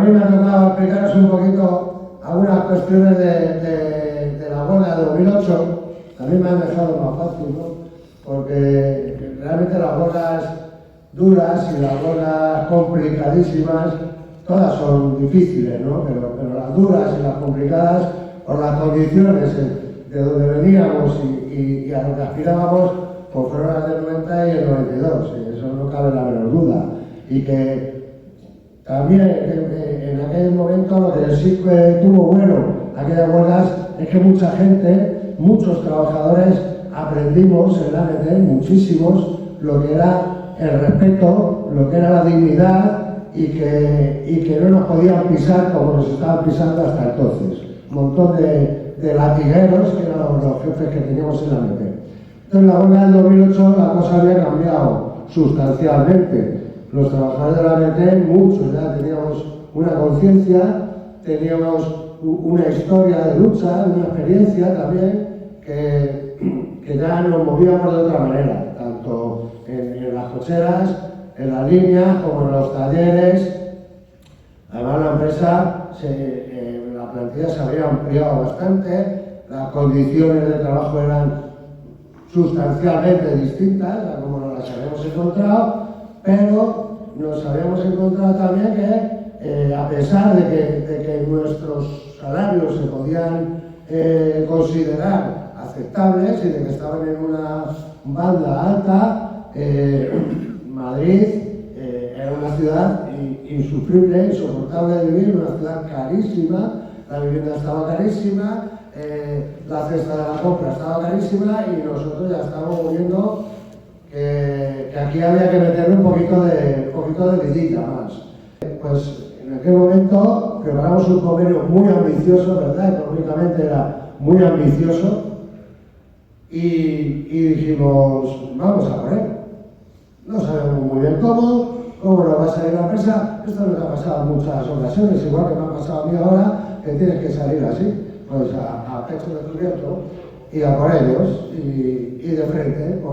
mí me ha tocado explicaros un poquito algunas cuestiones de la huelga de 2008. A mí me han dejado más fácil, ¿no? Porque realmente las huelgas duras y las huelgas complicadísimas, todas son difíciles, ¿no? Pero las duras y las complicadas, por las condiciones de donde veníamos y a lo que aspirábamos, pues fueron las del 90 y el 92, eso no cabe la menor duda. Y que también en aquel momento lo que sí que tuvo bueno aquellas huelgas es que mucha gente, muchos trabajadores aprendimos en la AMT, muchísimos, lo que era el respeto, lo que era la dignidad y que no nos podían pisar como nos estaban pisando hasta entonces. Un montón de latigueros que eran los jefes que teníamos en la AMT. Entonces, la huelga del 2008 la cosa había cambiado sustancialmente. Los trabajadores de la AMT, muchos ya teníamos una conciencia, teníamos una historia de lucha, una experiencia también, que ya nos movíamos de otra manera, tanto en las cocheras, en las líneas, como en los talleres. Además, la empresa, la plantilla se había ampliado bastante, las condiciones de trabajo eran sustancialmente distintas a como nos las habíamos encontrado, pero nos habíamos encontrado también que, a pesar de que nuestros salarios se podían considerar aceptables y de que estaban en una banda alta, Madrid era una ciudad insufrible, insoportable de vivir, una ciudad carísima, la vivienda estaba carísima, la cesta de la compra estaba carísima y nosotros ya estábamos viendo que aquí había que meterle un poquito de vidilla más. Pues en aquel momento preparamos un convenio muy ambicioso, ¿verdad? Económicamente era muy ambicioso y dijimos, vamos a por él. No sabemos muy bien cómo nos va a salir la empresa. Esto nos ha pasado en muchas ocasiones, igual que me ha pasado a mí ahora, que tienes que salir así, pues a pecho descubierto y a por ellos y de frente,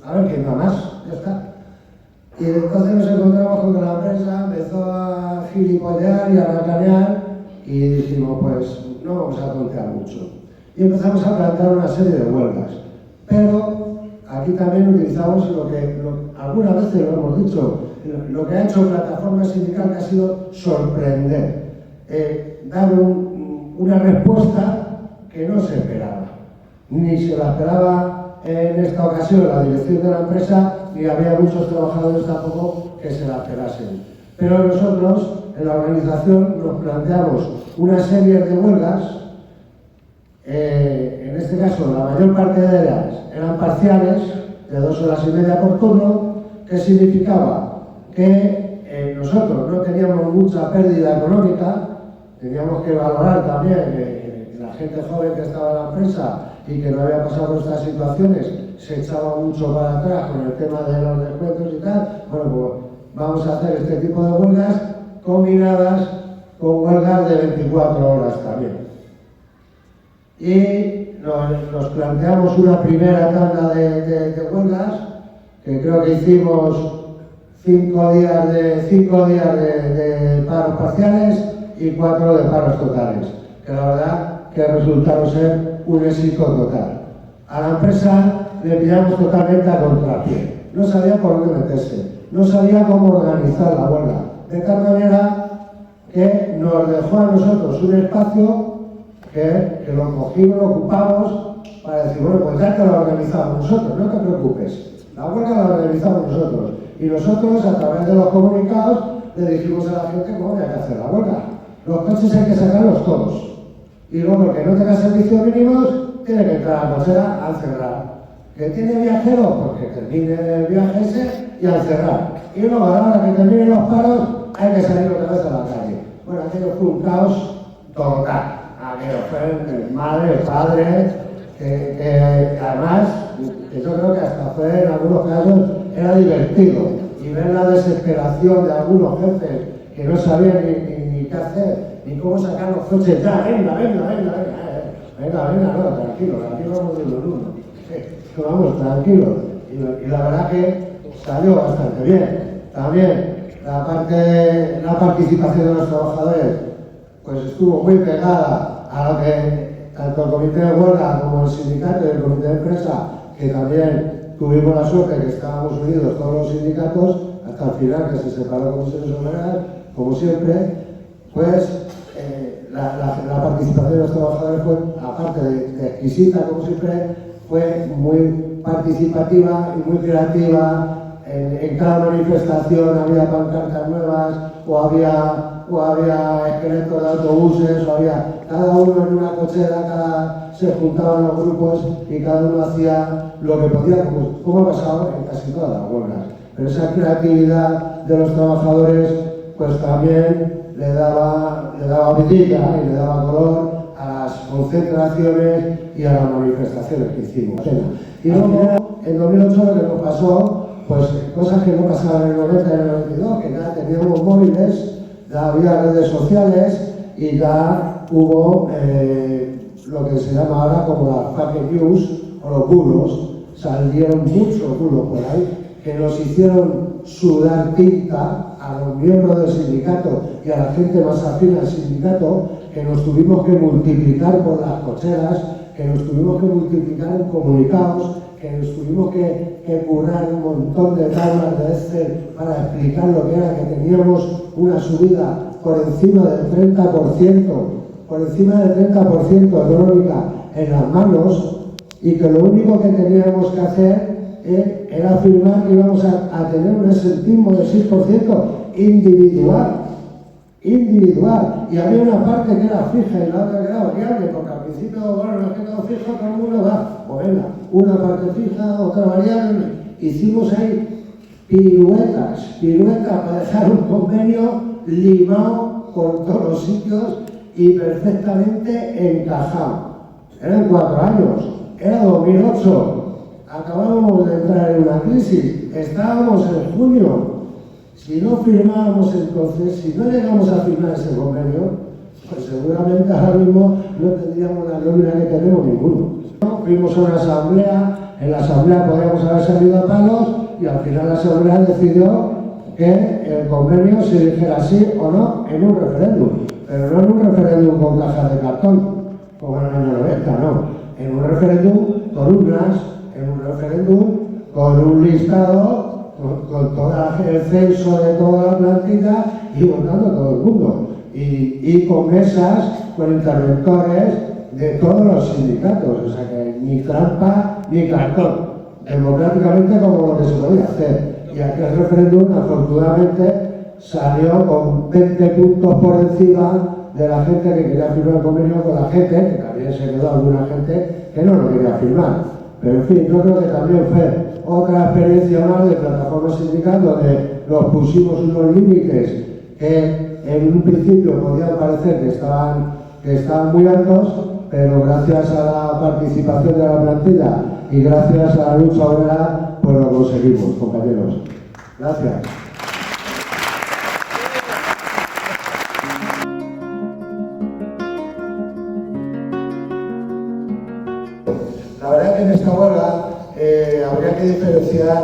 a ver quién da más, ya está. Y entonces nos encontramos con que la empresa empezó a gilipollear y a racanear y dijimos, pues no vamos a tontear mucho. Y empezamos a plantear una serie de huelgas. Pero aquí también utilizamos algunas veces lo hemos dicho, lo que ha hecho Plataforma Sindical, que ha sido sorprender, dar una respuesta que no se esperaba. Ni se la esperaba en esta ocasión la dirección de la empresa, ni había muchos trabajadores tampoco que se la esperasen. Pero nosotros, en la organización, nos planteamos una serie de huelgas. En este caso, la mayor parte de ellas eran parciales, de 2 horas y media por turno, que significaba que nosotros no teníamos mucha pérdida económica, teníamos que valorar también que la gente joven que estaba en la empresa y que no había pasado por estas situaciones se echaba mucho para atrás con el tema de los descuentos y tal. Bueno, pues vamos a hacer este tipo de huelgas combinadas con huelgas de 24 horas también. Y nos planteamos una primera tanda de huelgas, que creo que hicimos 5 días de paros parciales y 4 de paros totales, que la verdad que resultaron ser un éxito total. A la empresa le pillamos totalmente a contrapié, no sabía por dónde meterse, no sabía cómo organizar la huelga, de tal manera que nos dejó a nosotros un espacio que lo cogimos, lo ocupamos para decir, bueno, pues ya te lo organizamos nosotros, no te preocupes, la huelga la organizamos nosotros. Y nosotros, a través de los comunicados, le dijimos a la gente cómo había que hacer la huelga. Los coches hay que sacarlos todos. Y luego, el que no tenga servicios mínimos, tiene que entrar a la cochera al cerrar. Que tiene viajeros, porque termine el viaje ese y al cerrar. Y luego, a la hora que terminen los paros, hay que salir otra vez a la calle. Bueno, aquello fue un caos total. Aquello fue madre, padre, que además, que yo creo que hasta fue, en algunos casos, era divertido. Y ver la desesperación de algunos jefes que no sabían ni qué hacer, ni cómo sacar los coches. Ya, venga, no, tranquilo, vamos de uno en uno. Vamos, tranquilo. Y la verdad que salió bastante bien. También la participación de los trabajadores pues estuvo muy pegada a lo que tanto el comité de huelga como el sindicato y el comité de empresa, que también tuvimos la suerte de que estábamos unidos todos los sindicatos, hasta el final que se separó Comisiones Obreras, como siempre, pues la participación de los trabajadores fue, aparte de exquisita como siempre, fue muy participativa y muy creativa. En cada manifestación había pancartas nuevas o había esqueletos de autobuses, o había cada uno en una cochera, se juntaban los grupos y cada uno hacía lo que podía, como ha pasado en casi todas las huelgas. Pero esa creatividad de los trabajadores pues también le daba vidilla y le daba color a las concentraciones y a las manifestaciones que hicimos. Y luego, en 2008 lo que nos pasó, pues cosas que no pasaban en el 90 y en el 92, que ya teníamos móviles, ya había redes sociales y ya hubo lo que se llama ahora como las fake news o los bulos. Salieron muchos bulos por ahí que nos hicieron sudar tinta a los miembros del sindicato y a la gente más afín al sindicato, que nos tuvimos que multiplicar por las cocheras, que nos tuvimos que multiplicar en comunicados, que nos tuvimos que currar un montón de tablas de Excel para explicar lo que era, que teníamos una subida por encima del 30%, económica en las manos, y que lo único que teníamos que hacer era afirmar que íbamos a tener un exentismo del 6% individual, y había una parte que era fija y la otra que era variable, porque al principio, bueno, no es que todo fijo, todo el mundo va, pues venga, una parte fija, otra variable. Hicimos ahí piruetas para dejar un convenio limado por todos los sitios y perfectamente encajado. Eran 4 años, era 2008, acabábamos de entrar en una crisis, estábamos en junio. Si no firmábamos entonces, si no llegamos a firmar ese convenio, pues seguramente ahora mismo no tendríamos la nómina que tenemos ninguno. Fuimos a una asamblea, en la asamblea podíamos haber salido a palos y al final la asamblea decidió que el convenio se dijera sí o no en un referéndum, pero no en un referéndum con cajas de cartón, como en el año 90, no, en un referéndum con urnas, en un referéndum con un listado, con todo el censo de toda la plantilla y votando todo el mundo. Y con mesas, con interventores de todos los sindicatos, o sea que ni trampa ni cartón, democráticamente como lo que se podía hacer. Y aquel referéndum, afortunadamente, salió con 20 puntos por encima de la gente que quería firmar el convenio, con la gente, que también se quedó alguna gente que no lo quería firmar. Pero en fin, yo creo que también fue otra experiencia más de plataforma sindical, donde nos pusimos unos límites que en un principio podían parecer que estaban muy altos, pero gracias a la participación de la plantilla y gracias a la lucha obrera, pues lo conseguimos, compañeros. Gracias. La verdad que en esta huelga habría que diferenciar,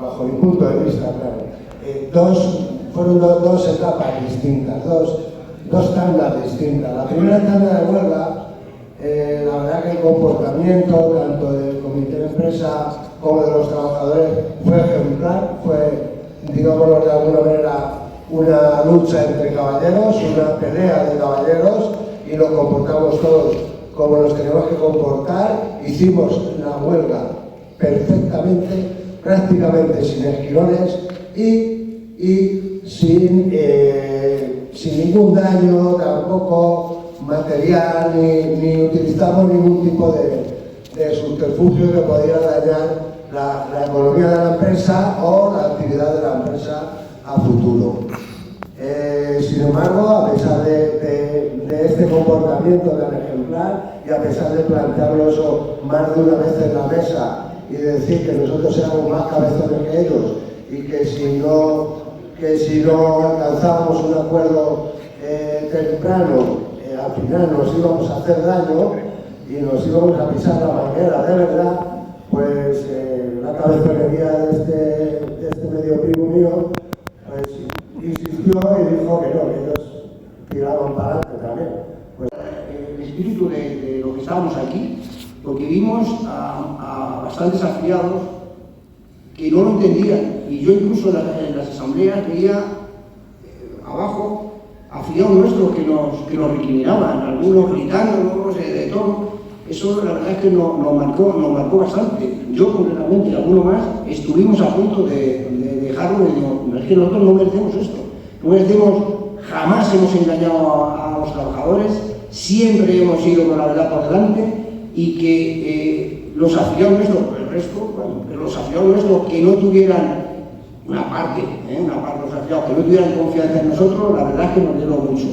bajo mi punto de vista, claro, fueron dos etapas distintas, dos tandas distintas. La primera tanda de huelga, la verdad que el comportamiento tanto del comité de empresa como de los trabajadores fue ejemplar, fue, digámoslo de alguna manera, una lucha entre caballeros, una pelea de caballeros, y nos comportamos todos como nos tenemos que comportar. Hicimos la huelga perfectamente, prácticamente sin esquirones y sin ningún daño, tampoco material, ni utilizamos ningún tipo de subterfugio que pudiera dañar la economía de la empresa o la actividad de la empresa a futuro. Sin embargo, a pesar de este comportamiento tan ejemplar y a pesar de plantearlo eso más de una vez en la mesa y decir que nosotros éramos más cabezones que ellos y que si no alcanzábamos un acuerdo temprano, al final nos íbamos a hacer daño y nos íbamos a pisar la manguera de verdad, pues la cabezonería de este medio primo mío insistió y dijo que no, que ellos tiraban para adelante también. Pues, el espíritu de lo que estábamos aquí, porque vimos a bastantes afiliados que no lo entendían, y yo incluso en las asambleas veía abajo afiliados nuestros que nos recriminaban, algunos gritándonos de todo. Eso la verdad es que nos marcó bastante. Yo concretamente y alguno más estuvimos a punto de dejarlo, y es que nosotros no merecemos esto, no merecemos, jamás hemos engañado a los trabajadores, siempre hemos ido con la verdad por delante, y que los afiliados nuestros, el resto, bueno, pero los afiliados nuestros que no tuvieran una parte de los afiliados que no tuvieran confianza en nosotros, la verdad es que nos dieron mucho.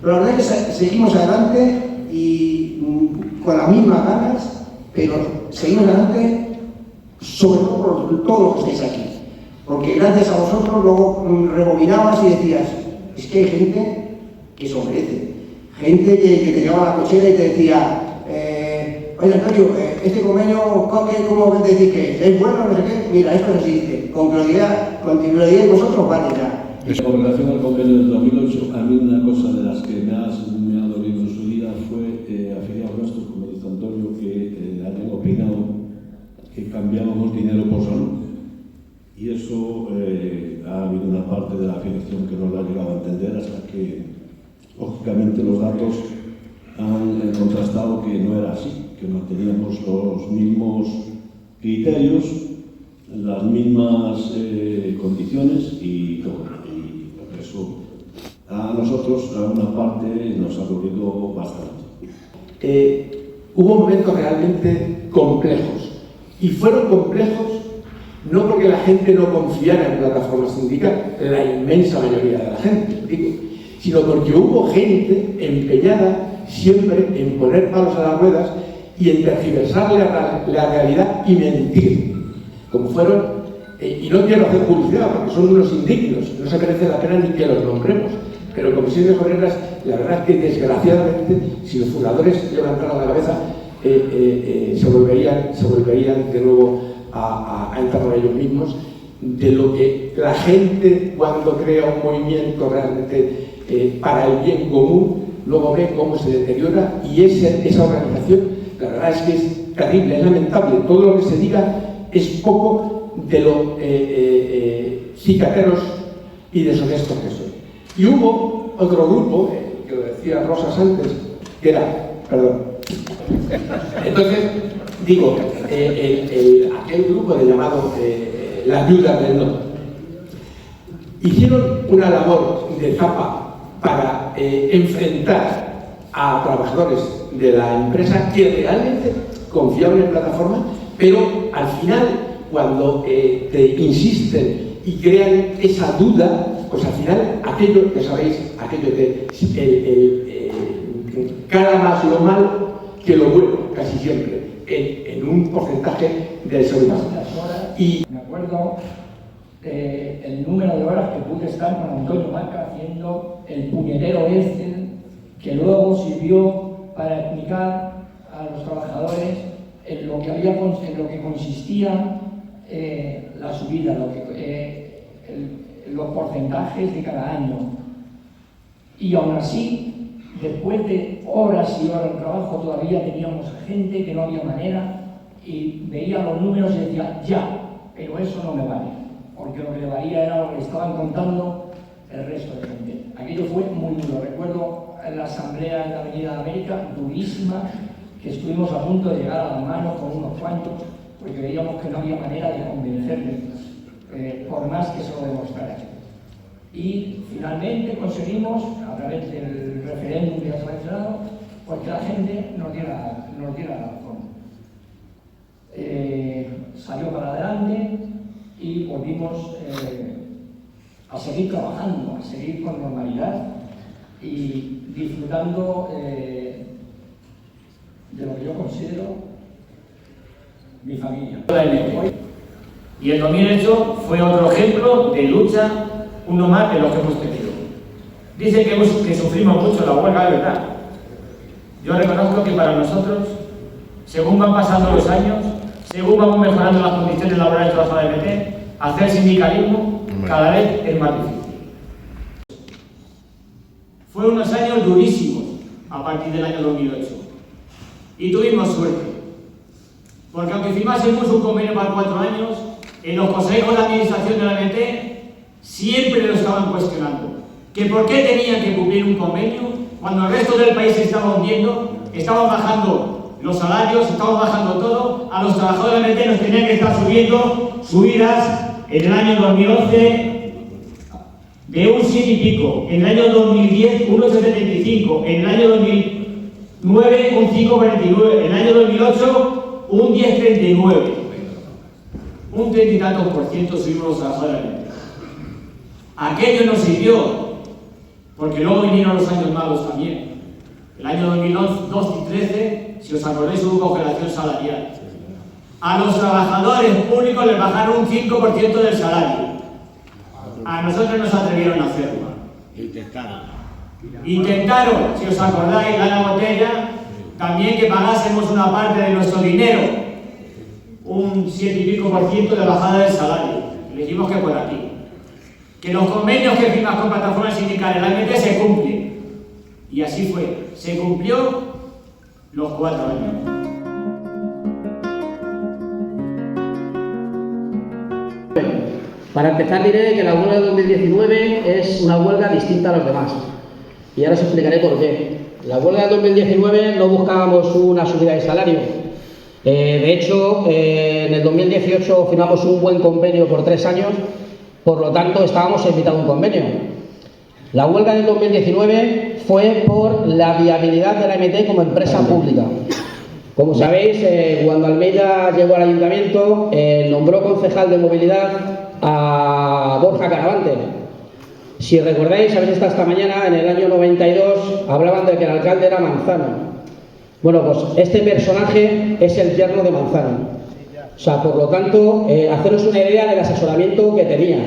Pero la verdad es que seguimos adelante y con las mismas ganas, pero seguimos adelante sobre todo por todos los que estáis aquí. Porque gracias a vosotros luego rebobinabas y decías, es que hay gente que se merece, gente que te llevaba a la cochera y te decía, oye Antonio, este convenio, ¿cómo te decís que es bueno, no sé qué? Mira, esto es así, dice, con prioridad de vosotros, vale ya. Con relación al convenio del 2008, a mí una cosa de las que me ha dolido en su día fue afiliados nuestros, como dice Antonio, que han opinado que cambiamos dinero por salud. Y eso ha habido una parte de la afiliación que no lo ha llegado a entender hasta que, lógicamente, los datos han contrastado que no era así, que manteníamos los mismos criterios, las mismas condiciones y todo. Y por eso a nosotros, a una parte, nos ha dolido bastante. Hubo momentos realmente complejos, y fueron complejos no porque la gente no confiara en plataformas sindicales, la inmensa mayoría de la gente, digo, sino porque hubo gente empeñada siempre en poner palos a las ruedas y en tergiversar la realidad y mentir, como fueron, y no quiero hacer publicidad porque son unos indignos, no se merece la pena ni que los nombremos, pero comisiones obreras, la verdad es que desgraciadamente, si los fundadores levantaran la cabeza, se volverían de nuevo a entrar a ellos mismos, de lo que la gente, cuando crea un movimiento realmente para el bien común, luego ve cómo se deteriora, y esa organización, la verdad es que es terrible, es lamentable. Todo lo que se diga es poco de lo cicateros y deshonestos que son. Y hubo otro grupo, que lo decía Rosas antes, que era, perdón, entonces, digo, aquel grupo de llamado la Viuda del No, hicieron una labor de zapa para enfrentar a trabajadores de la empresa que realmente confiaban en plataforma, pero al final, cuando te insisten y crean esa duda, pues al final aquello que sabéis, aquello de cara más lo malo que lo bueno, casi siempre, en un porcentaje del seguridad. Y me acuerdo el número de horas que pude estar con Antonio Marca haciendo el puñetero Excel que luego sirvió para explicar a los trabajadores en lo que consistía la subida, los porcentajes de cada año. Y aún así, después de horas y horas de trabajo, todavía teníamos gente que no había manera, y veía los números y decía, ya, pero eso no me vale, porque lo que le valía era lo que estaban contando el resto de gente. Aquello fue muy duro. Recuerdo en la asamblea de la Avenida de América, durísima, que estuvimos a punto de llegar a la mano con unos cuantos, porque veíamos que no había manera de convencerles, por más que se lo demostrara. Y finalmente conseguimos, a través del referéndum que ya se ha mencionado, pues que la gente nos diera la razón. Salió para adelante y volvimos a seguir trabajando, a seguir con normalidad y disfrutando de lo que yo considero mi familia. Y el 2008 fue otro ejemplo de lucha, uno más de los que hemos tenido. Dicen que sufrimos mucho la huelga, de verdad. Yo reconozco que para nosotros, según van pasando los años, según vamos mejorando las condiciones laborales de la ADMT, hacer sindicalismo cada vez es más difícil. Fueron unos años durísimos a partir del año 2008. Y tuvimos suerte. Porque aunque firmásemos un convenio para 4 años, en los consejos de administración de la MT siempre lo estaban cuestionando. Que por qué tenían que cumplir un convenio cuando el resto del país se estaba hundiendo, estaban bajando los salarios, estaban bajando todo, a los trabajadores de la MT nos tenían que estar subiendo subidas en el año 2011 de un 7 y pico, en el año 2010 un 8,75, en el año 2009 un 5,49, en el año 2008 un 10,39. Un 30 y tantos por ciento subimos los trabajadores de la MT. Aquello nos sirvió, porque luego vinieron los años malos también. El año 2012 y 2013, si os acordáis, hubo congelación salarial. A los trabajadores públicos les bajaron un 5% del salario. A nosotros nos atrevieron a hacerlo. Intentaron, si os acordáis, la botella, también que pagásemos una parte de nuestro dinero, un 7 y pico por ciento de bajada del salario. Le dijimos que por aquí. Que los convenios que firmas con plataformas sindicales, la MT se cumplen. Y así fue. Se cumplió los 4 años. Para empezar diré que la huelga de 2019 es una huelga distinta a las demás. Y ahora os explicaré por qué. La huelga de 2019 no buscábamos una subida de salario. De hecho, en el 2018 firmamos un buen convenio por 3 años, por lo tanto estábamos en mitad de un convenio. La huelga del 2019 fue por la viabilidad de la MT como empresa pública. Como sabéis, cuando Almeida llegó al ayuntamiento, nombró concejal de movilidad a Borja Caravante. Si recordáis, habéis estado esta mañana, en el año 92, hablaban de que el alcalde era Manzano. Bueno, pues este personaje es el yerno de Manzano. O sea, por lo tanto, haceros una idea del asesoramiento que tenía.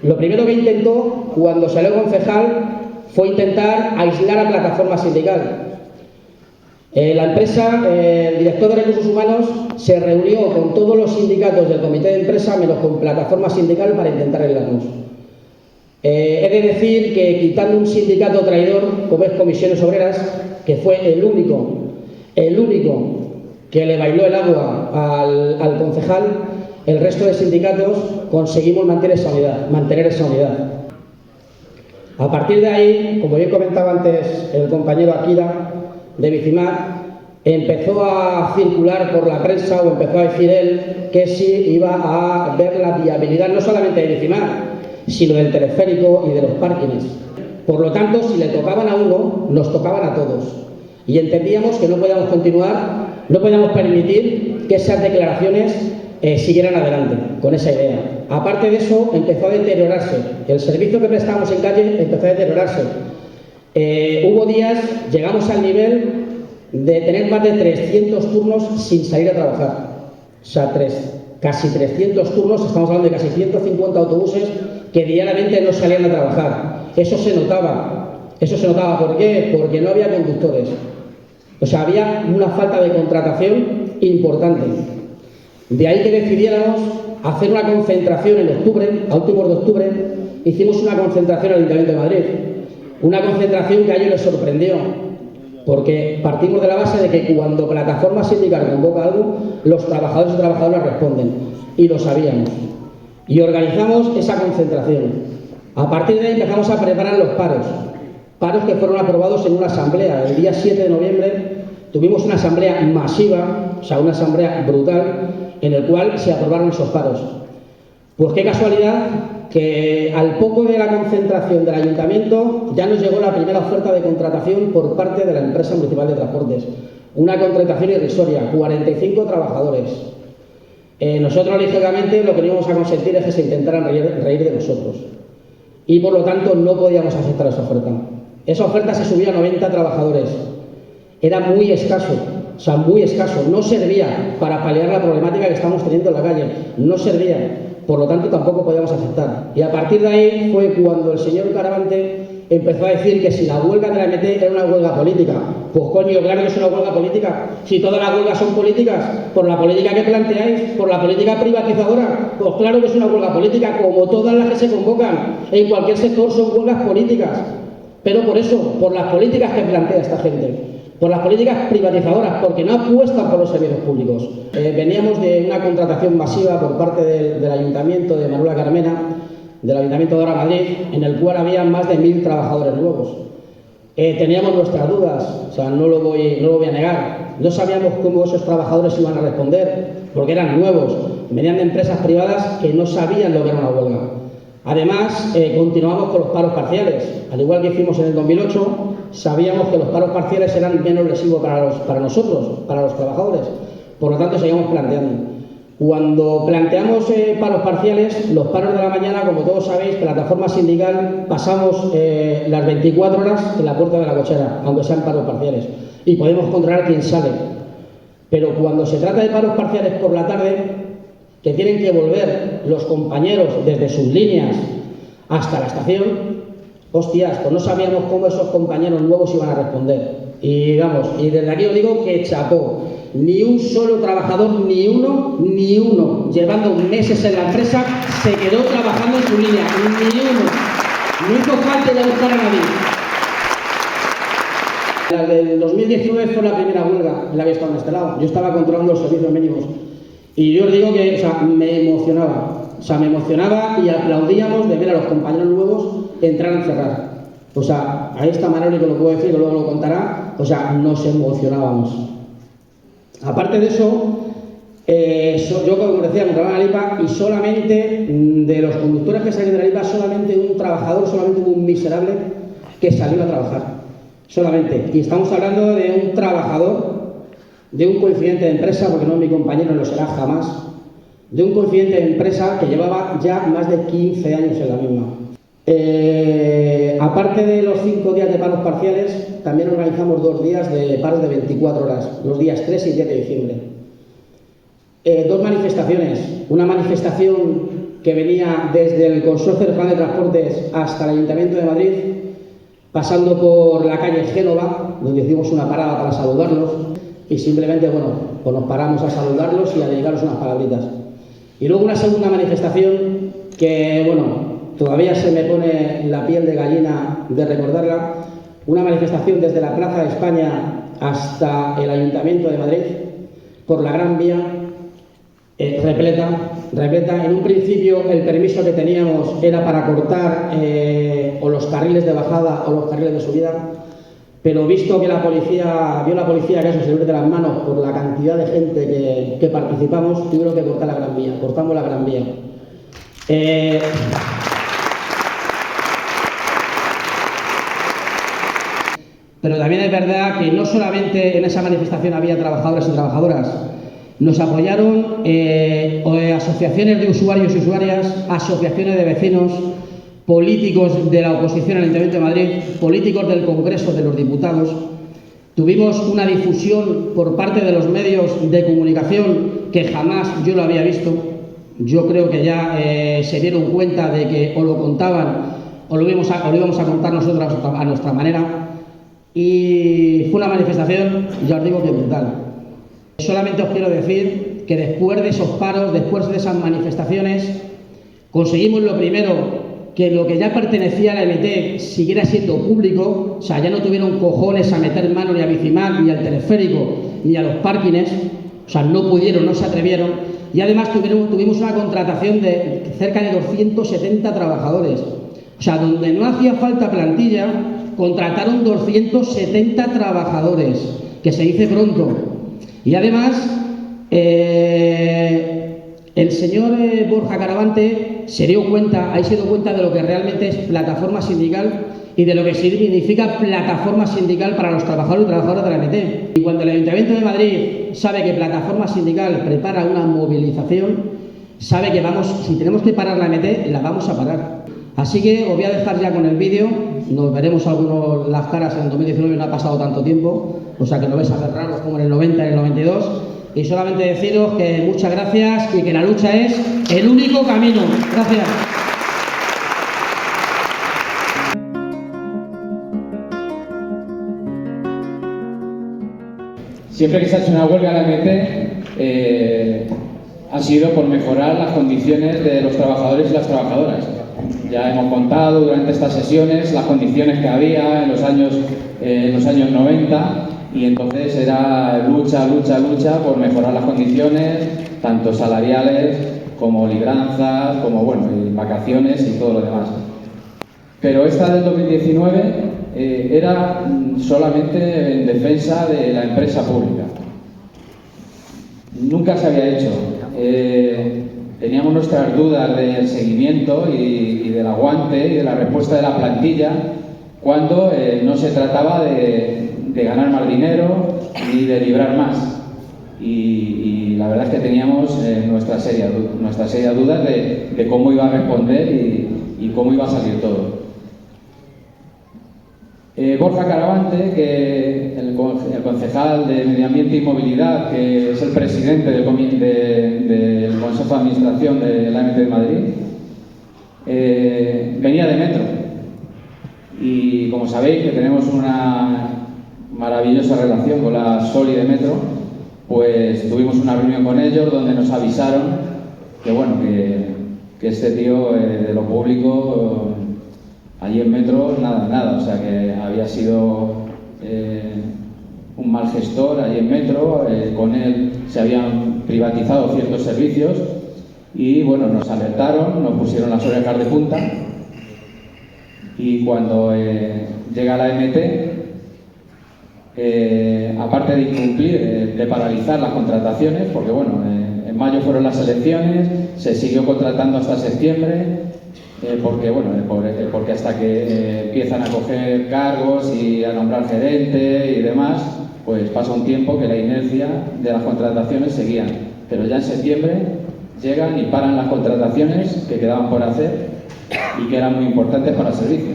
Lo primero que intentó, cuando salió concejal, fue intentar aislar a plataforma sindical. La empresa, el director de Recursos Humanos, se reunió con todos los sindicatos del comité de empresa, menos con plataforma sindical, para intentar aislarnos. He de decir que, quitando un sindicato traidor, como es Comisiones Obreras, que fue el único que le bailó el agua al concejal, el resto de sindicatos conseguimos mantener esa unidad. A partir de ahí, como bien comentaba antes el compañero Akira de Bicimar, empezó a circular por la prensa, o empezó a decir él, que sí iba a ver la viabilidad no solamente de Bicimar, sino del teleférico y de los parkings. Por lo tanto, si le tocaban a uno, nos tocaban a todos. Y entendíamos que no podíamos continuar, no podíamos permitir que esas declaraciones siguieran adelante con esa idea. Aparte de eso, empezó a deteriorarse. El servicio que prestábamos en calle empezó a deteriorarse. Hubo días, llegamos al nivel de tener más de 300 turnos sin salir a trabajar. O sea, casi 300 turnos, estamos hablando de casi 150 autobuses que diariamente no salían a trabajar. Eso se notaba. ¿Por qué? Porque no había conductores. O sea, había una falta de contratación importante. De ahí que decidiéramos hacer una concentración en octubre, a últimos de octubre, hicimos una concentración al Ayuntamiento de Madrid. Una concentración que a ellos les sorprendió, porque partimos de la base de que cuando plataforma sindical convoca algo, los trabajadores y trabajadoras responden, y lo sabíamos. Y organizamos esa concentración. A partir de ahí empezamos a preparar los paros que fueron aprobados en una asamblea. El día 7 de noviembre tuvimos una asamblea masiva, o sea, una asamblea brutal, en el cual se aprobaron esos paros. Pues qué casualidad que al poco de la concentración del ayuntamiento ya nos llegó la primera oferta de contratación por parte de la empresa municipal de transportes. Una contratación irrisoria, 45 trabajadores. Nosotros, lógicamente, lo que no íbamos a consentir es que se intentaran reír de nosotros. Y por lo tanto no podíamos aceptar esa oferta. Esa oferta se subía a 90 trabajadores. Era muy escaso, o sea, muy escaso. No servía para paliar la problemática que estamos teniendo en la calle. No servía. Por lo tanto, tampoco podíamos aceptar. Y a partir de ahí fue cuando el señor Caravante empezó a decir que si la huelga de la MT era una huelga política. Pues coño, claro que es una huelga política. Si todas las huelgas son políticas, por la política que planteáis, por la política privatizadora, pues claro que es una huelga política, como todas las que se convocan en cualquier sector son huelgas políticas. Pero por eso, por las políticas que plantea esta gente, por las políticas privatizadoras, porque no apuestan por los servicios públicos. Veníamos de una contratación masiva por parte del Ayuntamiento de Manuela Carmena, del Ayuntamiento de Ahora Madrid, en el cual había más de 1000 trabajadores nuevos. Teníamos nuestras dudas, o sea, no lo voy a negar. No sabíamos cómo esos trabajadores iban a responder, porque eran nuevos, venían de empresas privadas que no sabían lo que era una huelga. Además, continuamos con los paros parciales. Al igual que hicimos en el 2008, sabíamos que los paros parciales eran menos lesivos para nosotros, para los trabajadores. Por lo tanto, seguíamos planteando. Cuando planteamos paros parciales, los paros de la mañana, como todos sabéis, plataforma sindical, pasamos las 24 horas en la puerta de la cochera, aunque sean paros parciales, y podemos controlar quién sale. Pero cuando se trata de paros parciales por la tarde, que tienen que volver los compañeros desde sus líneas hasta la estación, hostias, pues no sabíamos cómo esos compañeros nuevos iban a responder. Y vamos, y desde aquí os digo que chapó. Ni un solo trabajador, ni uno, llevando meses en la empresa, se quedó trabajando en su línea. Ni uno. No hizo falta de buscar a nadie. La del 2019 fue la primera huelga en la que estaba en este lado. Yo estaba controlando los servicios mínimos. Y yo os digo que, o sea, me emocionaba. O sea, me emocionaba y aplaudíamos de ver a los compañeros nuevos entrar a encerrar. O sea, ahí está Manoli, que lo puedo decir, que luego lo contará. O sea, nos emocionábamos. Aparte de eso, yo como decía, controlaba la LIPA y solamente de los conductores que salían de la LIPA, solamente un trabajador, solamente un miserable que salió a trabajar. Solamente. Y estamos hablando de un trabajador, de un coincidente de empresa, porque no es mi compañero, no lo será jamás, de un coincidente de empresa que llevaba ya más de 15 años en la misma. Aparte de los 5 días de paros parciales, también organizamos 2 días de paros de 24 horas, los días 3 y 10 de diciembre. 2 manifestaciones, una manifestación que venía desde el Consorcio Regional de Transportes hasta el Ayuntamiento de Madrid, pasando por la calle Génova, donde hicimos una parada para saludarlos y simplemente, bueno, pues nos paramos a saludarlos y a dedicarles unas palabritas. Y luego una segunda manifestación que, bueno, todavía se me pone la piel de gallina de recordarla, una manifestación desde la Plaza de España hasta el Ayuntamiento de Madrid, por la Gran Vía, repleta. En un principio el permiso que teníamos era para cortar o los carriles de bajada o los carriles de subida, pero visto que vio la policía que eso se le mete las manos por la cantidad de gente que participamos, tuvieron que cortar la Gran Vía, cortamos la Gran Vía. Pero también es verdad que no solamente en esa manifestación había trabajadores y trabajadoras, nos apoyaron asociaciones de usuarios y usuarias, asociaciones de vecinos, políticos de la oposición al Ayuntamiento de Madrid, políticos del Congreso de los Diputados. Tuvimos una difusión por parte de los medios de comunicación que jamás yo lo había visto. Yo creo que ya se dieron cuenta de que o lo contaban o lo íbamos a contar nosotros a nuestra manera. Y fue una manifestación, ya os digo, que brutal. Solamente os quiero decir que después de esos paros, después de esas manifestaciones, conseguimos lo primero, que lo que ya pertenecía a la MT siguiera siendo público. O sea, ya no tuvieron cojones a meter mano ni a Bicimar, ni al teleférico, ni a los parkings. O sea, no pudieron, no se atrevieron. Y además tuvimos una contratación de cerca de 270 trabajadores. O sea, donde no hacía falta plantilla, contrataron 270 trabajadores, que se dice pronto. Y además, el señor Borja Caravante se dio cuenta de lo que realmente es plataforma sindical y de lo que significa plataforma sindical para los trabajadores y trabajadoras de la MT. Y cuando el Ayuntamiento de Madrid sabe que plataforma sindical prepara una movilización, sabe que si tenemos que parar la MT, la vamos a parar. Así que os voy a dejar ya con el vídeo. Nos veremos algunos las caras en 2019, no ha pasado tanto tiempo, o sea que no vais a hacer raros como en el 90 y en el 92. Y solamente deciros que muchas gracias y que la lucha es el único camino. Gracias. Siempre que se ha hecho una huelga en la MT ha sido por mejorar las condiciones de los trabajadores y las trabajadoras. ya hemos contado durante estas sesiones las condiciones que había en los años 90, y entonces era lucha por mejorar las condiciones, tanto salariales como libranzas, como bueno, y vacaciones y todo lo demás. Pero esta del 2019 era solamente en defensa de la empresa pública. Nunca se había hecho. Teníamos nuestras dudas del seguimiento y del aguante y de la respuesta de la plantilla cuando no se trataba de ganar más dinero ni de librar más. Y la verdad es que teníamos nuestras serias dudas de cómo iba a responder y cómo iba a salir todo. Borja Caravante, que el concejal de Medio Ambiente y Movilidad, que es el presidente del Consejo de Administración de la AMT de Madrid, venía de Metro. Y como sabéis que tenemos una maravillosa relación con la Soli de Metro, pues tuvimos una reunión con ellos donde nos avisaron que bueno, que este tío de lo público allí en Metro nada, o sea que había sido un mal gestor allí en Metro, con él se habían privatizado ciertos servicios y bueno, nos alertaron, nos pusieron las orejas de punta, y cuando llega la AMT, aparte de incumplir, de paralizar las contrataciones, porque bueno, en mayo fueron las elecciones, se siguió contratando hasta septiembre, porque hasta que empiezan a coger cargos y a nombrar gerente y demás, pues pasa un tiempo que la inercia de las contrataciones seguían. Pero ya en septiembre llegan y paran las contrataciones que quedaban por hacer y que eran muy importantes para el servicio.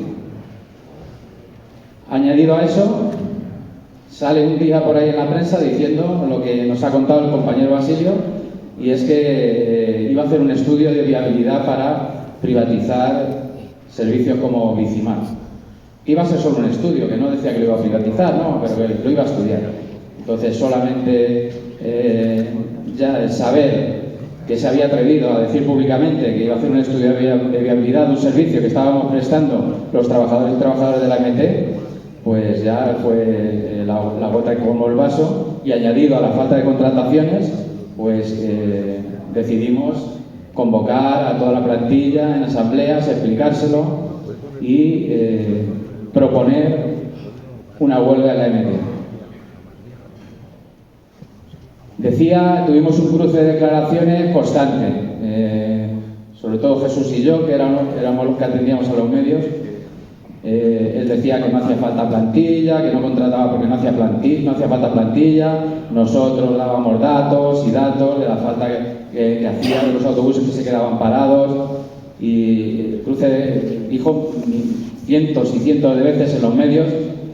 Añadido a eso, sale un día por ahí en la prensa diciendo lo que nos ha contado el compañero Basilio, y es que iba a hacer un estudio de viabilidad para privatizar servicios como Bicimar. Iba a ser solo un estudio, que no decía que lo iba a privatizar, no, pero que lo iba a estudiar. Entonces solamente ya el saber que se había atrevido a decir públicamente que iba a hacer un estudio de viabilidad de un servicio que estábamos prestando los trabajadores y trabajadoras de la AMT, pues ya fue la gota que colmó el vaso, y añadido a la falta de contrataciones, pues decidimos convocar a toda la plantilla en asambleas, explicárselo y proponer una huelga en la AMT. Tuvimos un cruce de declaraciones constante, sobre todo Jesús y yo, que éramos los que atendíamos a los medios. Él decía que no hacía falta plantilla, que no contrataba porque no hacía falta plantilla. Nosotros dábamos datos de la falta que hacían los autobuses que se quedaban parados, y el cruce dijo cientos y cientos de veces en los medios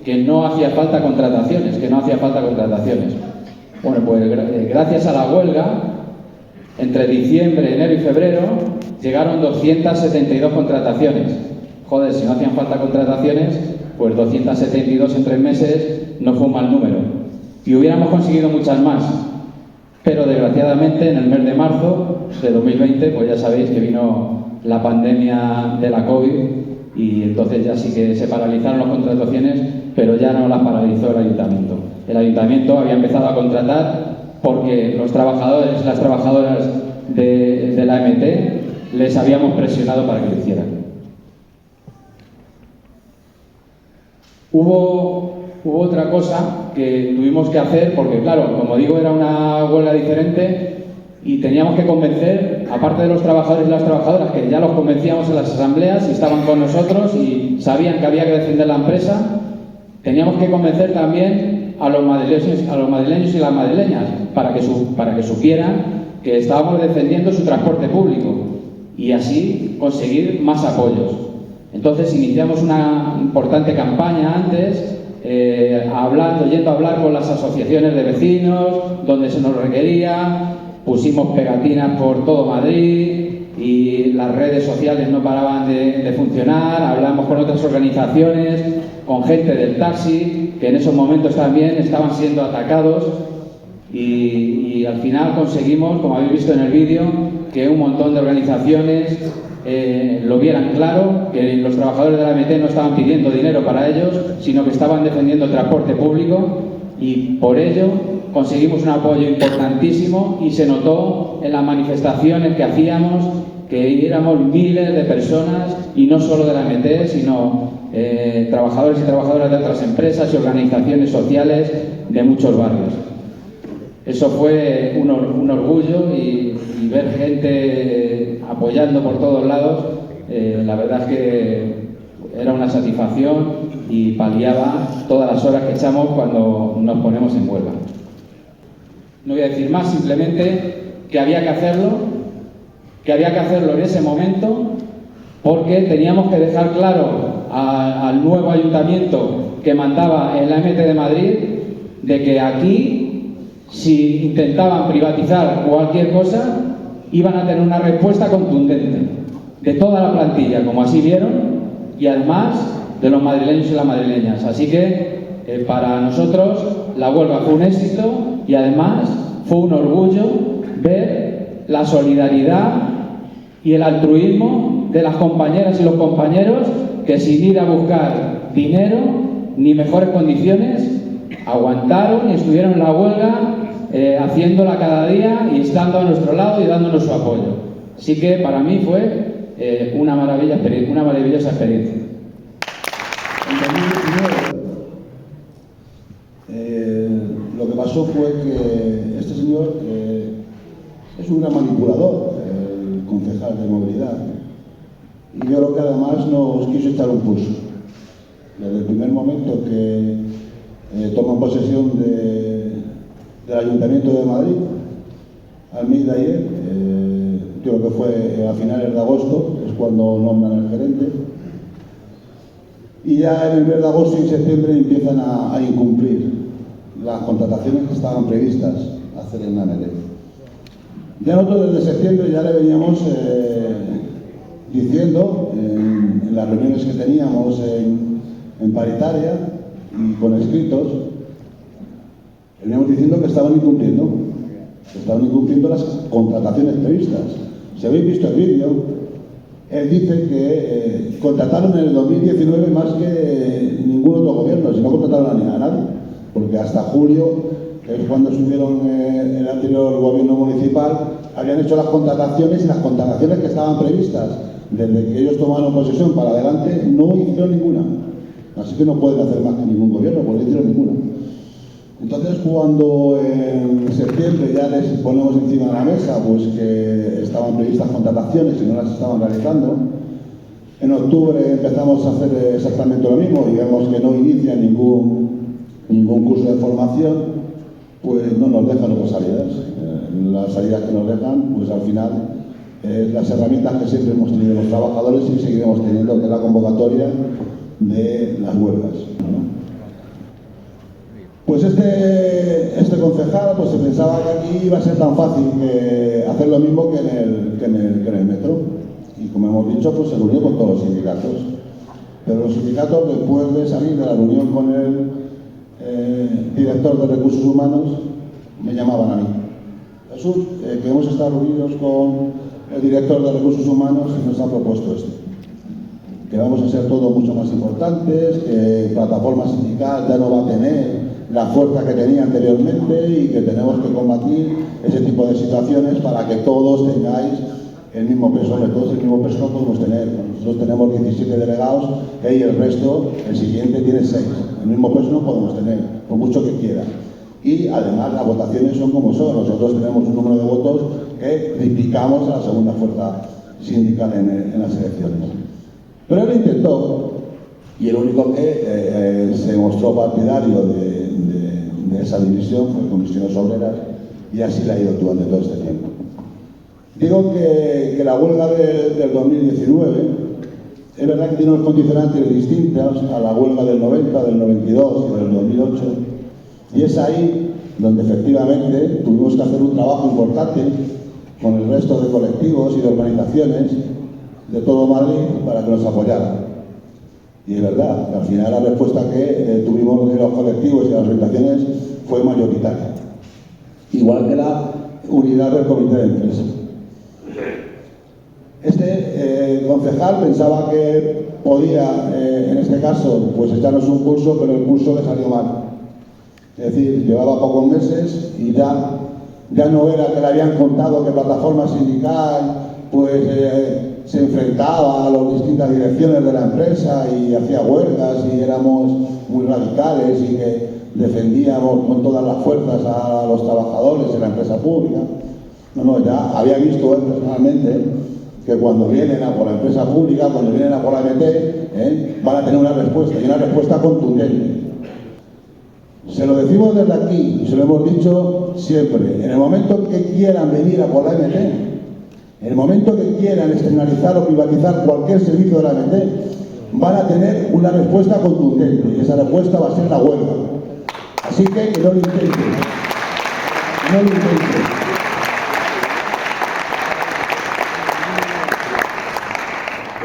que no hacía falta contrataciones, Bueno, pues gracias a la huelga, entre diciembre, enero y febrero, llegaron 272 contrataciones. Joder, si no hacían falta contrataciones, pues 272 en 3 meses no fue un mal número. Y hubiéramos conseguido muchas más. Pero desgraciadamente en el mes de marzo de 2020, pues ya sabéis que vino la pandemia de la COVID, y entonces ya sí que se paralizaron las contrataciones, pero ya no las paralizó el ayuntamiento. El ayuntamiento había empezado a contratar porque los trabajadores y las trabajadoras de la AMT les habíamos presionado para que lo hicieran. Hubo otra cosa que tuvimos que hacer, porque claro, como digo, era una huelga diferente y teníamos que convencer, aparte de los trabajadores y las trabajadoras, que ya los convencíamos en las asambleas y estaban con nosotros y sabían que había que defender la empresa, teníamos que convencer también a los madrileños y las madrileñas para que supieran que estábamos defendiendo su transporte público y así conseguir más apoyos. Entonces iniciamos una importante campaña antes, yendo a hablar con las asociaciones de vecinos, donde se nos requería, pusimos pegatinas por todo Madrid y las redes sociales no paraban de funcionar, hablamos con otras organizaciones, con gente del taxi, que en esos momentos también estaban siendo atacados, y al final conseguimos, como habéis visto en el vídeo, que un montón de organizaciones lo vieran claro, que los trabajadores de la MT no estaban pidiendo dinero para ellos, sino que estaban defendiendo el transporte público, y por ello conseguimos un apoyo importantísimo y se notó en las manifestaciones que hacíamos, que éramos miles de personas, y no solo de la MT, sino trabajadores y trabajadoras de otras empresas y organizaciones sociales de muchos barrios. Eso fue un orgullo, y ver gente apoyando por todos lados, la verdad es que era una satisfacción y paliaba todas las horas que echamos cuando nos ponemos en huelga. No voy a decir más, simplemente que había que hacerlo en ese momento, porque teníamos que dejar claro al nuevo ayuntamiento que mandaba en la MT de Madrid de que aquí, si intentaban privatizar cualquier cosa, iban a tener una respuesta contundente de toda la plantilla, como así vieron, y además de los madrileños y las madrileñas. Así que para nosotros la huelga fue un éxito, y además fue un orgullo ver la solidaridad y el altruismo de las compañeras y los compañeros que, sin ir a buscar dinero ni mejores condiciones, aguantaron y estuvieron en la huelga, haciéndola cada día y estando a nuestro lado y dándonos su apoyo. Así que para mí fue una maravillosa experiencia. Lo que pasó fue que este señor es un gran manipulador, el concejal de movilidad, y yo creo que además nos quiso echar un pulso. Desde el primer momento que toma posesión del Ayuntamiento de Madrid, al mes de ayer, creo que fue a finales de agosto, es cuando nombran al gerente, y ya en el mes de agosto y septiembre empiezan a incumplir las contrataciones que estaban previstas hacer en la MT. Ya nosotros desde septiembre ya le veníamos diciendo en las reuniones que teníamos en paritaria y con escritos, veníamos diciendo que estaban incumpliendo las contrataciones previstas. Si habéis visto el vídeo, él dice que contrataron en el 2019 más que ningún otro gobierno, si no contrataron a nadie, porque hasta julio, que es cuando estuvieron el anterior gobierno municipal, habían hecho las contrataciones, y las contrataciones que estaban previstas desde que ellos tomaron posesión para adelante no hicieron ninguna. Así que no pueden hacer más que ningún gobierno, porque no hicieron ninguna. Entonces, cuando en septiembre ya les ponemos encima de la mesa pues que estaban previstas contrataciones y no las estaban realizando, en octubre empezamos a hacer exactamente lo mismo y vemos que no inician ningún curso de formación, pues no nos dejan otras salidas. Las salidas que nos dejan, pues al final, las herramientas que siempre hemos tenido los trabajadores y seguiremos teniendo, que es la convocatoria de las huelgas, ¿no? Pues este concejal pues se pensaba que aquí iba a ser tan fácil que hacer lo mismo que en el metro, y como hemos dicho, pues se reunió con todos los sindicatos, pero los sindicatos, después de salir de la reunión con el director de recursos humanos, me llamaban a mí: Jesús, que hemos estado reunidos con el director de recursos humanos y nos ha propuesto esto, que vamos a ser todos mucho más importantes, que plataforma sindical ya no va a tener la fuerza que tenía anteriormente y que tenemos que combatir ese tipo de situaciones para que todos tengáis el mismo peso. Todos el mismo peso no podemos tener. Nosotros tenemos 17 delegados y el resto, el siguiente, tiene 6. El mismo peso no podemos tener, por mucho que quiera. Y además las votaciones son como son. Nosotros tenemos un número de votos que triplicamos a la segunda fuerza sindical en las elecciones. Pero él intentó, y el único que se mostró partidario de esa división fue Comisiones Obreras, y así la ha ido durante todo este tiempo. Digo que la huelga del 2019 es verdad que tiene unos condicionantes distintos a la huelga del 90, del 92 y del 2008, y es ahí donde efectivamente tuvimos que hacer un trabajo importante con el resto de colectivos y de organizaciones de todo Madrid para que nos apoyaran. Y es verdad, que al final la respuesta que tuvimos de los colectivos y de las organizaciones fue mayoritaria. Igual que la unidad del comité de empresa. Este concejal pensaba que podía, en este caso, pues echarnos un pulso, pero el pulso le salió mal. Es decir, llevaba pocos meses y ya no era que le habían contado que Plataforma Sindical pues se enfrentaba a las distintas direcciones de la empresa y hacía huelgas y éramos muy radicales y que defendíamos con todas las fuerzas a los trabajadores de la empresa pública. No, ya había visto él personalmente que cuando vienen a por la empresa pública, cuando vienen a por la MT, van a tener una respuesta, y una respuesta contundente. Se lo decimos desde aquí y se lo hemos dicho siempre. En el momento que quieran venir a por la MT, en el momento que quieran externalizar o privatizar cualquier servicio de la MT, van a tener una respuesta contundente, y esa respuesta va a ser la huelga. Así que no lo intenten. No lo intenten.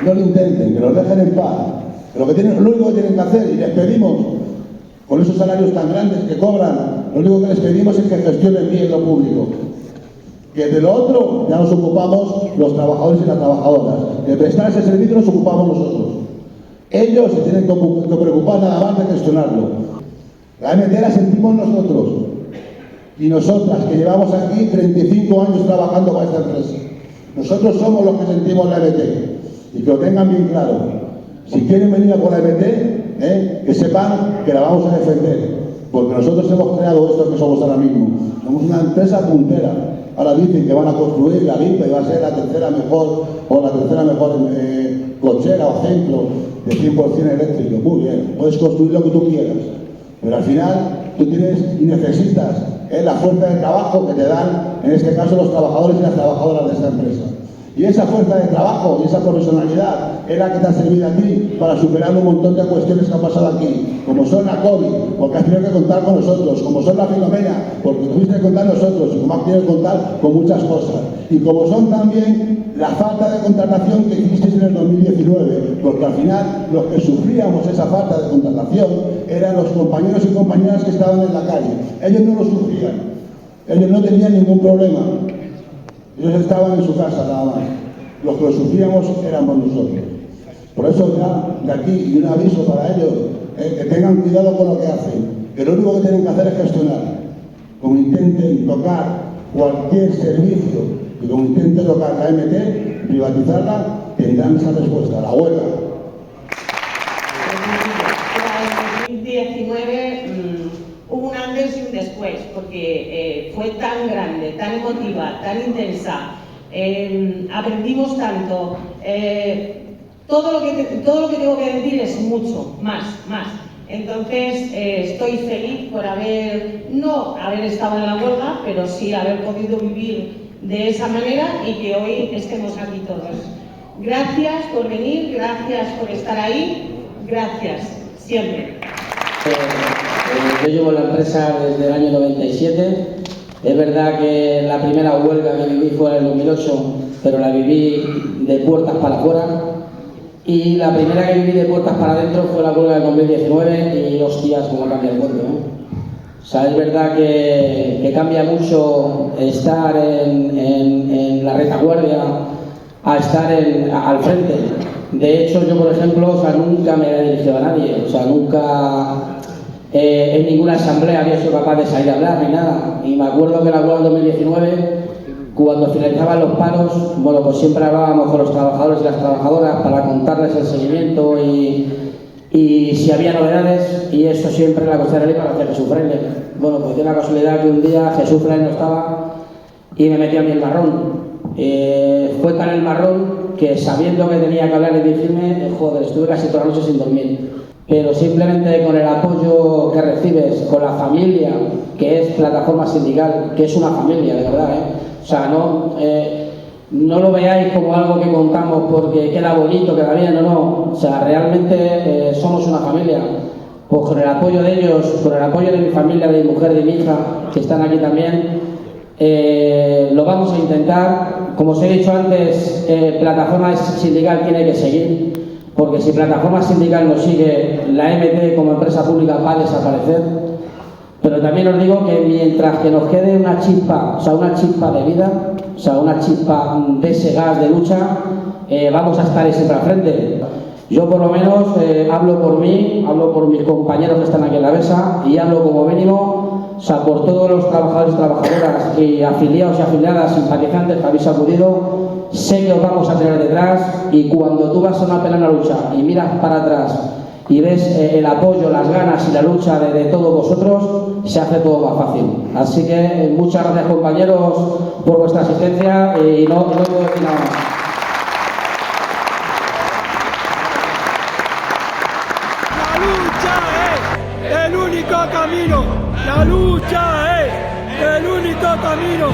No lo intenten, que los dejen en paz. Lo único que tienen que hacer, y les pedimos, con esos salarios tan grandes que cobran, lo único que les pedimos es que gestionen bien lo público. Que de lo otro ya nos ocupamos los trabajadores y las trabajadoras. De prestar ese servicio nos ocupamos nosotros. Ellos se tienen que preocupar nada más de gestionarlo. La MT la sentimos nosotros. Y nosotras, que llevamos aquí 35 años trabajando para esta empresa. Nosotros somos los que sentimos la MT. Y que lo tengan bien claro. Si quieren venir a por la MT, que sepan que la vamos a defender. Porque nosotros hemos creado esto que somos ahora mismo. Somos una empresa puntera. Ahora dicen que van a construir la LIMPA y va a ser la tercera mejor cochera o centro de 100% eléctrico. Muy bien, puedes construir lo que tú quieras. Pero al final tú tienes y necesitas la fuerza de trabajo que te dan, en este caso, los trabajadores y las trabajadoras de esta empresa. Y esa fuerza de trabajo y esa profesionalidad es la que te ha servido a ti para superar un montón de cuestiones que han pasado aquí, como son la COVID, porque has tenido que contar con nosotros, como son la Filomena, porque tuviste que contar nosotros, y como has tenido que contar con muchas cosas, y como son también la falta de contratación que hicisteis en el 2019, porque al final los que sufríamos esa falta de contratación eran los compañeros y compañeras que estaban en la calle. Ellos no lo sufrían, ellos no tenían ningún problema. Ellos estaban en su casa nada más. Los que lo sufríamos éramos nosotros. Por eso ya de aquí, y un aviso para ellos, que tengan cuidado con lo que hacen. Que lo único que tienen que hacer es gestionar. Como intenten tocar cualquier servicio y como intenten tocar la MT, privatizarla, tendrán esa respuesta, la huelga. En 2019 hubo un antes y un después, porque fue tan grande, tan emotiva, tan intensa, aprendimos tanto. Todo lo que tengo que decir es mucho, más. Entonces, estoy feliz por no haber estado en la huelga, pero sí haber podido vivir de esa manera y que hoy estemos aquí todos. Gracias por venir, gracias por estar ahí, gracias, siempre. Yo llevo la empresa desde el año 97. Es verdad que la primera huelga que viví fue en el 2008, pero la viví de puertas para afuera. Y la primera que viví de puertas para adentro fue la huelga del 2019 y hostias, cómo cambia el mundo, ¿no? O sea, es verdad que cambia mucho estar en la retaguardia a estar al frente. De hecho, yo, por ejemplo, nunca me he dirigido a nadie, nunca en ninguna asamblea había sido capaz de salir a hablar ni nada. Y me acuerdo que la huelga del 2019, cuando finalizaban los paros, pues siempre hablábamos con los trabajadores y las trabajadoras para contarles el seguimiento y si había novedades, y eso siempre la cuestión era para hacer Jesús Freire. Pues dio la casualidad que un día Jesús Freire no estaba y me metió a mí el marrón. Fue tan el marrón que, sabiendo que tenía que hablar y dirigirme, estuve casi toda la noche sin dormir. Pero simplemente con el apoyo que recibes, con la familia que es Plataforma Sindical, que es una familia, de verdad, no lo veáis como algo que contamos porque queda bonito, queda bien, no. Realmente somos una familia. Pues con el apoyo de ellos, con el apoyo de mi familia, de mi mujer, de mi hija, que están aquí también, lo vamos a intentar. Como os he dicho antes, Plataforma Sindical tiene que seguir, porque si Plataforma Sindical no sigue, la MT como empresa pública va a desaparecer. Pero también os digo que mientras que nos quede una chispa de vida, una chispa de ese gas de lucha, vamos a estar ahí siempre al frente. Yo por lo menos hablo por mí, hablo por mis compañeros que están aquí en la mesa y hablo como mínimo, o sea, por todos los trabajadores y trabajadoras y afiliados y afiliadas, simpatizantes que habéis acudido. Sé que os vamos a tener detrás y cuando tú vas a una pelea, una lucha y miras para atrás y ves el apoyo, las ganas y la lucha de todos vosotros, se hace todo más fácil. Así que muchas gracias, compañeros, por vuestra asistencia y no puedo decir nada más. La lucha es el único camino. La lucha es el único camino.